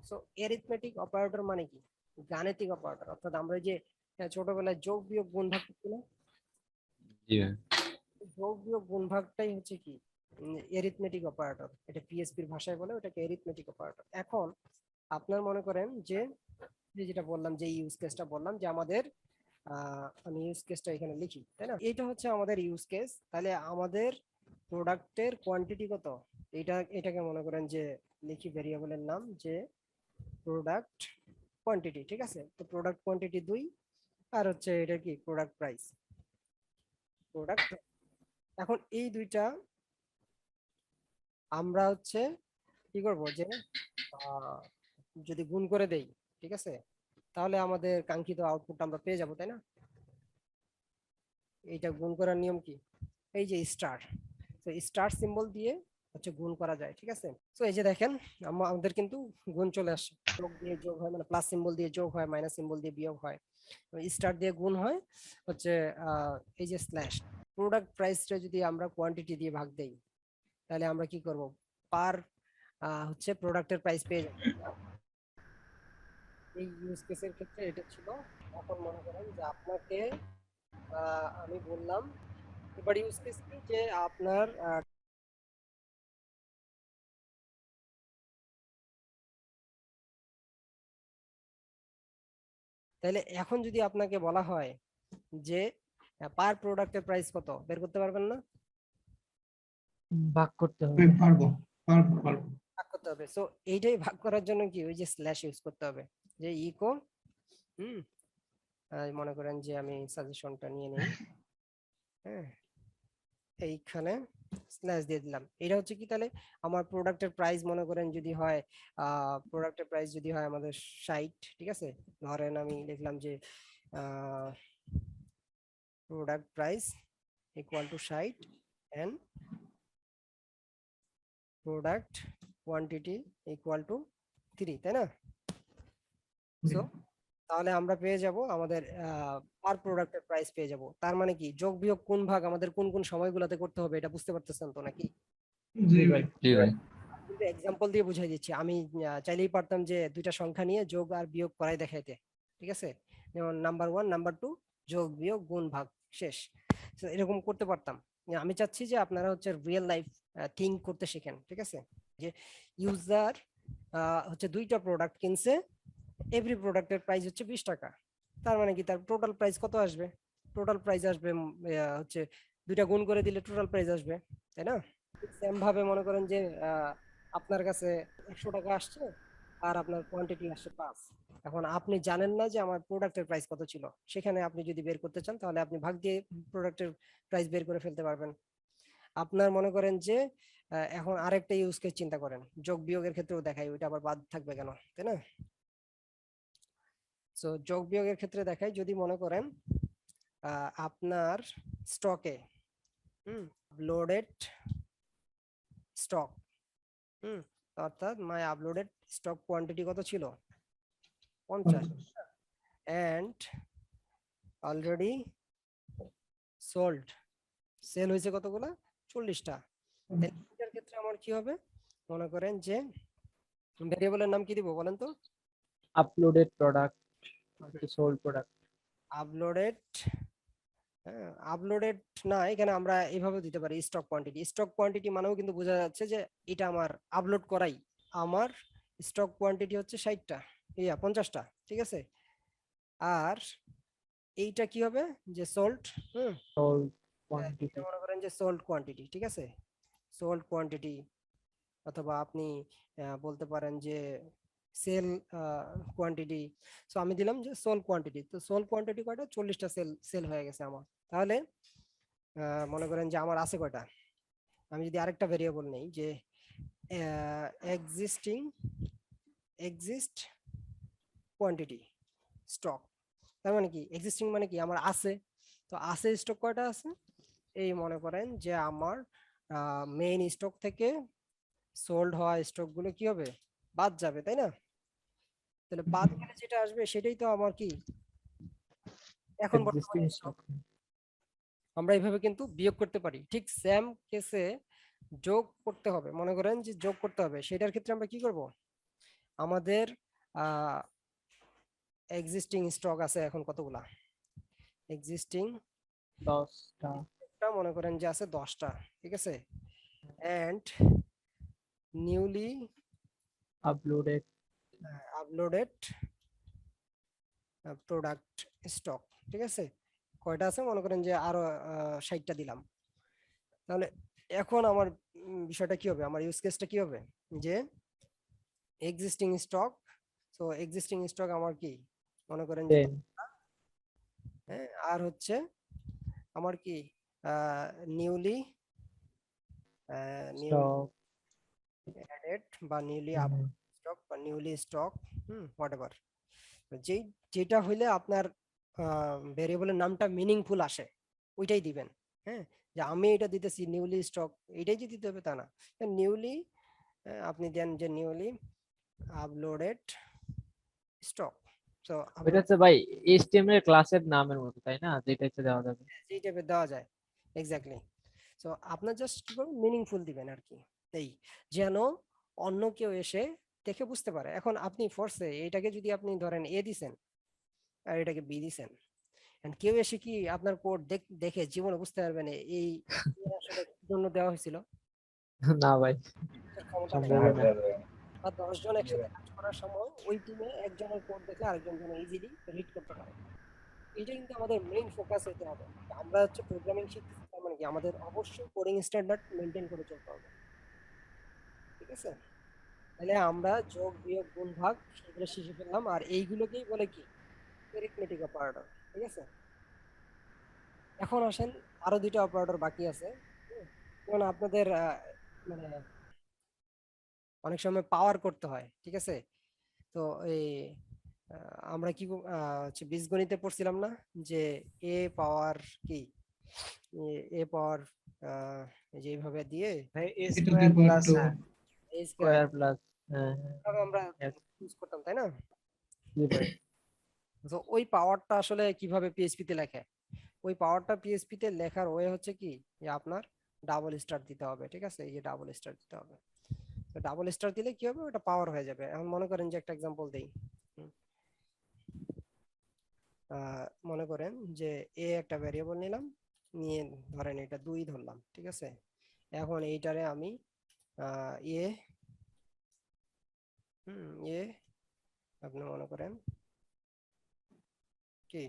So arithmetic operator মানে কি? গাণিতিক অপারেটর, অর্থাৎ আমরা যে ছোটবেলায় যোগ বিয়োগ গুণ ভাগ করছি না, যোগ বিয়োগ গুণ ভাগটাই হচ্ছে কি অ্যারিথমেটিক অপারেটর। এটা পিএসপি এর ভাষায় বলে ওটাকে অ্যারিথমেটিক অপারেটর। এখন আপনার মনে করেন যে যেটা বললাম, যে ইউজ কেসটা বললাম যে আমাদের আমি ইউজ কেসটা এখানে লিখি, তাই না? এটা হচ্ছে আমাদের ইউজ কেস। তাহলে আমাদের প্রোডাক্টের কোয়ান্টিটি কত, এটাকে মনে করেন যে লিখি ভেরিয়েবলের নাম যে প্রোডাক্ট কোয়ান্টিটি, ঠিক আছে? তো প্রোডাক্ট কোয়ান্টিটি 2, আর হচ্ছে এটা কি প্রোডাক্ট প্রাইস, প্রোডাক্ট। এখন এই দুইটা আমরা হচ্ছে কি করব, যে যদি গুণ করে দেই, ঠিক আছে, তাহলে আমাদের কাঙ্ক্ষিত আউটপুট আমরা পেয়ে যাব, তাই না? এইটা গুণ করার নিয়ম কি? এই যে স্টার, তো স্টার সিম্বল দিয়ে হচ্ছে গুণ করা যায়, ঠিক আছে? তো এই যে দেখেন আমাদের কিন্তু গুণ চলে আসে, যোগ দিয়ে যোগ হয়, মানে প্লাস সিম্বল দিয়ে যোগ হয়, মাইনাস সিম্বল দিয়ে বিয়োগ হয়, স্টার দিয়ে গুণ হয়, হচ্ছে এই যে স্ল্যাশ। প্রোডাক্ট প্রাইসটা যদি আমরা কোয়ান্টিটি দিয়ে ভাগ দেই, তাহলে আমরা কি করব, পার হচ্ছে প্রোডাক্টের প্রাইস পেয়ে যাব। এই ইউজ কেসের ক্ষেত্রে এটা ছিল। এখন মনে করেন যে আপনাকে আমি বললাম, এবার ইউজ কেস কি, যে আপনার তাহলে এখন যদি আপনাকে বলা হয় যে পার প্রোডাক্টের প্রাইস কত, বের করতে পারবেন না? ভাগ করতে হবে। পারবো। ভাগ করতে হবে। সো এইটাই ভাগ করার জন্য কি ওই যে স্ল্যাশ ইউজ করতে হবে, যে ইকো মনে করেন যে আমি সাজেশনটা নিয়ে নেই, হ্যাঁ, এইখানে স্ল্যাশ দিয়ে দিলাম। এটা হচ্ছে কি, তাহলে আমার প্রোডাক্টের প্রাইস মনে করেন যদি হয় প্রোডাক্টের প্রাইস যদি হয় আমাদের 60, ঠিক আছে? ধরেন আমি লিখলাম যে product price equal to 60 and product quantity equal to 3, তাই না? সো তাহলে আমরা পেয়ে যাব আমাদের পার প্রোডাক্টের প্রাইস পেয়ে যাব। তার মানে কি যোগ বিয়োগ কোন ভাগ আমাদের কোন কোন সময়গুলোতে করতে হবে, এটা বুঝতে পারতেছেন তো নাকি? জি ভাই। জি ভাই। কিন্তু এক্সাম্পল দিয়ে বুঝাই দিচ্ছি। আমি চাইলেই পারতাম যে দুইটা সংখ্যা নিয়ে যোগ আর বিয়োগ করাই দেখাইতে, ঠিক আছে? যেমন নাম্বার 1 নাম্বার 2 যোগ বিয়োগ গুণ ভাগ শেষ, তো এরকম করতে পারতাম। আমি চাচ্ছি যে আপনারা হচ্ছে রিয়েল লাইফ থিঙ্ক করতে শিখেন, ঠিক আছে? যে ইউজার হচ্ছে দুইটা প্রোডাক্ট কিনছে, এভরি প্রোডাক্টের প্রাইস হচ্ছে 20 টাকা। তার মানে কি তার টোটাল প্রাইস কত আসবে? টোটাল প্রাইস আসবে হচ্ছে দুইটা গুণ করে দিলে টোটাল প্রাইস আসবে, তাই না? সেম ভাবে মনে করেন যে আপনার কাছে 100 টাকা আসছে আর আপনার কোয়ান্টিটি আসছে 5। এখন আপনি জানেন না যে আমার প্রোডাক্টের প্রাইস কত ছিল, সেখানে আপনি যদি বের করতে চান তাহলে আপনি ভাগ দিয়ে প্রোডাক্টের প্রাইস বের করে ফেলতে পারবেন। আপনার মনে করেন যে এখন আরেকটা ইউজ কেস চিন্তা করেন, যোগ বিয়োগের ক্ষেত্রেও দেখাই, ওইটা আবার বাদ থাকবে কেন, তাই না? সো যোগ বিয়োগের ক্ষেত্রে দেখাই, যদি মনে করেন আপনার স্টকে আপলোডেড স্টক, অর্থাৎ মাই আপলোডেড স্টক কোয়ান্টিটি কত ছিল? 50, এন্ড অলরেডি সোল্ড, সেল হয়েছে কতগুলা? 40টা। এটার ক্ষেত্রে আমার কি হবে, মনে করেন যে ভেরিয়েবলের নাম কি দিব বলেন তো? Uploaded product, sold product. Uploaded, uploaded না, এখানে আমরা এইভাবে দিতে পারি স্টক কোয়ান্টিটি। স্টক কোয়ান্টিটি মানেও কিন্তু বোঝা যাচ্ছে যে এটা আমার আপলোড করাই, আমার স্টক কোয়ান্টিটি হচ্ছে 60টা, 50টা, ঠিক আছে? আর এইটা কি হবে, যে সোল্ড, সোল্ড কোয়ান্টিটি। মনে করেন যে সোল্ড কোয়ান্টিটি, ঠিক আছে? সোল্ড কোয়ান্টিটি, অথবা আপনি বলতে পারেন যে সেল কোয়ান্টিটি। সো আমি দিলাম যে সোল কোয়ান্টিটি। তো সোল কোয়ান্টিটি কয়টা? 40টা সেল হয়ে গেছে আমার। তাহলে মনে করেন যে আমার আছে কয়টা, আমি যদি আরেকটা ভেরিয়েবল নেই যে এক্সিস্ট কোয়ান্টিটি স্টক, তার মানে কি এক্সিস্টিং মানে কি আমার আছে, তো আছে স্টক কয়টা আছে, এই মনে করেন যে আমার মেইন স্টক থেকে সোল্ড হওয়া স্টক গুলো কি হবে, বাদ যাবে, তাই না? তাহলে বাদ গেলে যেটা আসবে সেটাই তো আমার কি এখন এক্সিস্টিং বর্তমানে স্টক। আমরা এইভাবে কিন্তু বিয়োগ করতে পারি। ঠিক সেম কেসে যোগ করতে হবে, মনে করেন যে যোগ করতে হবে, সেটার ক্ষেত্রে আমরা কি করব, আমাদের এক্সিস্টিং স্টক আছে এখন কতগুলা? এক্সিস্টিং 10টা মনে করেন যে আছে 10টা, ঠিক আছে। And newly uploaded uploaded product stock, ঠিক আছে। কয়টা আছে? মনে করেন যে আরো 60টা দিলাম। তাহলে এখন আমার বিষয়টা কি হবে, আমার ইউজ কেসটা কি হবে, যে existing stock, so existing stock আমার কি মনে করেন যে 10 হ্যাঁ, আর হচ্ছে আমার কি নিউলি স্টক অ্যাডেড বা নিউলি আপ স্টক বা নিউলি স্টক, হোয়াটএভার, যেই যেটা হইলে আপনার ভেরিয়েবলের নামটা মিনিংফুল আসে ওইটাই দিবেন। হ্যাঁ, যে আমি এটা দিতেছি নিউলি স্টক, এটাই যে দিতে হবে তা না। নিউলি আপনি দেন যে নিউলি আপলোডেড স্টক। সো এটা হচ্ছে ভাই এইচটিএমএল ক্লাসের নামের মতো, তাই না? যেটা ইচ্ছে দেওয়া যাবে। যেই টাইপের দেওয়া যায়, এক্স্যাক্টলি। সো আপনার জাস্ট কি করবেন, মিনিংফুল দিবেন আর কি, এই যেন অন্য কেউ এসে দেখে বুঝতে পারে। এখন আপনি ফোর্সে এটাকে যদি আপনি ধরেন এ দিছেন আর এটাকে বি দিছেন, এন্ড কেউ এসে কি আপনার কোড দেখে জীবনে বুঝতে পারবে না এই আসলে কি জন্য দেওয়া হয়েছিল? না ভাই, এটার ক্ষমতা নাই। সম্ভবই না। বা 10 জন একসাথে কাজ করার সময় ওই টিমে একজনের কোড দেখে আরেকজন যেন ইজিলি রিড করতে পারে। এটা কিন্তু আমাদের মেইন ফোকাস হতে হবে। আমরা হচ্ছে প্রোগ্রামিং শিখতেছি, তার মানে কি আমাদের অবশ্যই কোডিং স্ট্যান্ডার্ড মেনটেন করে চলতে হবে, ঠিক আছে। তাহলে আমরা যোগ বিয়োগ গুণ ভাগ এগুলো শিখে ফেললাম, আর এইগুলোকেই বলে কি অ্যারিথমেটিক অপারেটর, ঠিক আছে। এখন আসেন আরো দুইটা অপারেটর বাকি আছে। যেমন আপনাদের মানে অনেক সময় পাওয়ার করতে হয়, ঠিক আছে। তো এই আমরা কি হচ্ছে বীজগণিতে পড়ছিলাম না যে এ পাওয়ার কি, এ পাওয়ার এই যে এইভাবে দিয়ে ভাই এ স্কয়ার প্লাস এ স্কয়ার স্কয়ার প্লাস, হ্যাঁ এইভাবে আমরা হ্যাঁ, ইউজ করতাম, তাই না? জি ভাই। তো ওই পাওয়ারটা আসলে কিভাবে পিএইচপি তে লেখে, ওই পাওয়ারটা পিএইচপি তে লেখার ওয়ে হচ্ছে কি, যে আপনার ডাবল স্টার দিতে হবে, ঠিক আছে। এই যে ডাবল স্টার দিতে হবে, তো ডাবল স্টার দিলে কি হবে, ওটা পাওয়ার হয়ে যাবে। এখন মনে করেন যে একটা एग्जांपल দেই, হুম, মনে করেন যে এ একটা ভেরিয়েবল নিলাম, নিয়ে ধরেন এটা 2 ধরলাম, ঠিক আছে। এখন এইটারে আমি এ এ আপনি মনে করেন কি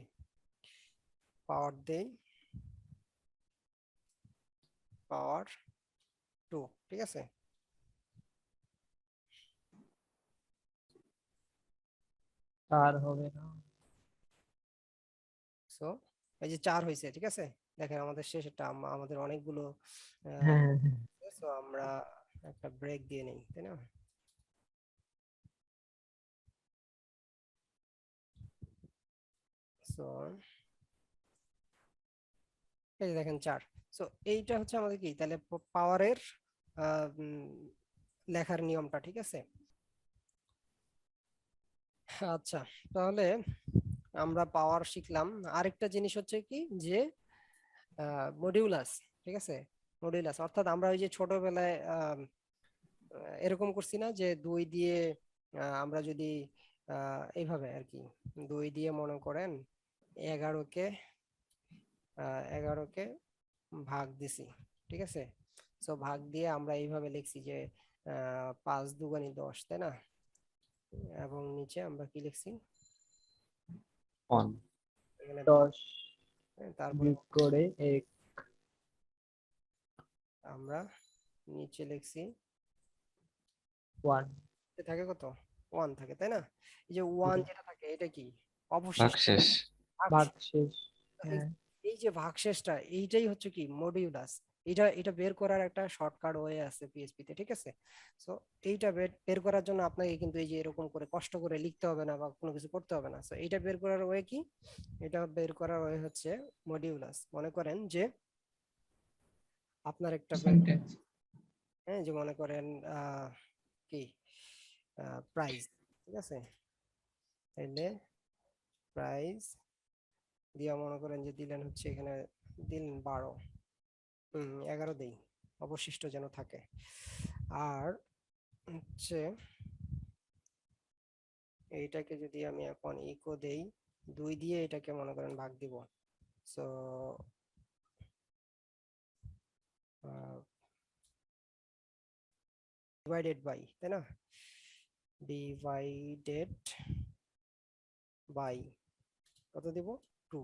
পাওয়ার দেই পাওয়ার 2, ঠিক আছে। আর হবে না। সো এই যে 4 হয়েছে, ঠিক আছে। দেখেন আমাদের শেষ একটা আমাদের অনেকগুলো হ্যাঁ হ্যাঁ হ্যাঁ। সো আমরা একটা ব্রেক দিয়ে নেই, তাই না? সো এই যে দেখেন 4। সো এইটা হচ্ছে আমাদের কি তাহলে পাওয়ারের লেখার নিয়মটা, ঠিক আছে। আচ্ছা, তাহলে আমরা পাওয়ার শিখলাম। আরেকটা জিনিস হচ্ছে কি যে মডিউলাস, ঠিক আছে। মডিউলাস অর্থাৎ আমরা ওই যে ছোটবেলায় এরকম করছি না যে 2 দিয়ে আমরা যদি এইভাবে আর কি 2 দিয়ে মনে করেন 11কে 11কে ভাগ দিছি, ঠিক আছে। সো ভাগ দিয়ে আমরা এইভাবে লিখছি যে 5 দুগুণে 10, তাই না? এবং নিচে আমরা কি লিখছি, অন এখানে 10 তারপরে বিয়োগ করে 1 আমরা নিচে লিখছি 1 থাকে কত, 1 থাকে, তাই না? এই যে 1 যেটা থাকে এটা কি অবশিষ্ট ভাগশেষ। ভাগ ভাগশেষ। শেষ। এই হ্যাঁ এই যে ভাগশেষটা এইটাই হচ্ছে কি মডিউলাস। এটা বের করার একটা শর্টকাট ওয়ে আছে পিএইচপি তে, ঠিক আছে। সো এইটা বের করার জন্য আপনাকে কিন্তু এই যে এরকম করে কষ্ট করে লিখতে হবে না বা কোনো কিছু করতে হবে না। সো এইটা বের করার ওয়ে কি, এটা বের করার ওয়ে হচ্ছে মডিউলাস। মনে করেন যে আপনার একটা হ্যাঁ, যে মনে করেন কি প্রাইস, ঠিক আছে। তাইলে প্রাইস দিয়া মনে করেন যে দিলেন হচ্ছে এখানে দিলেন 12, 11 দেই, অবশিষ্ট যেন থাকে। আর হচ্ছে এইটাকে যদি আমি এখন ইকো দেই 2 দিয়ে এটাকে মনে করেন ভাগ দিব, সো ডিভাইডেড বাই, তাই না, ডিভাইডেড বাই কত দিব 2।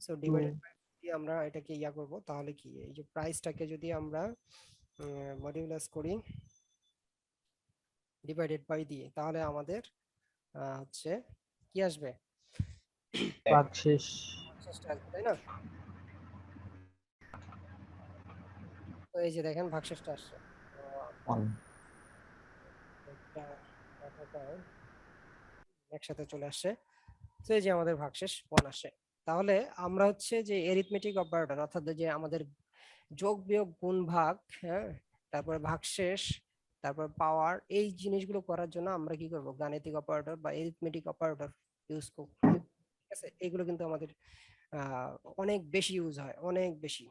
সো ডিভাইডেড বাই দিয়ে আমরা এটাকে ইয়া করব, তাহলে কি এই যে প্রাইসটাকে যদি আমরা মডিউলাস করি ডিভাইডেড বাই দিয়ে, তাহলে আমাদের হচ্ছে কি আসবে, ভাগশেষ। ভাগশেষটা আসবে, তাই না? তো এই যে দেখেন ভাগশেষটা আসছে। তো একটা কথাটা একসাথে চলে আসছে। তো এই যে আমাদের ভাগশেষ 1 আসে। তাহলে আমরা হচ্ছে যে এরিথমেটিক অপারেটর, অর্থাৎ যে আমাদের যোগ বিয়োগ গুণ ভাগ, হ্যাঁ, তারপরে ভাগশেষ, তারপর পাওয়ার, এই জিনিসগুলো করার জন্য আমরা কি করব, গাণিতিক অপারেটর বা এরিথমেটিক অপারেটর ইউজ করব। ঠিক আছে, এগুলো কিন্তু আমাদের অনেক বেশি ইউজ হয়, অনেক বেশি।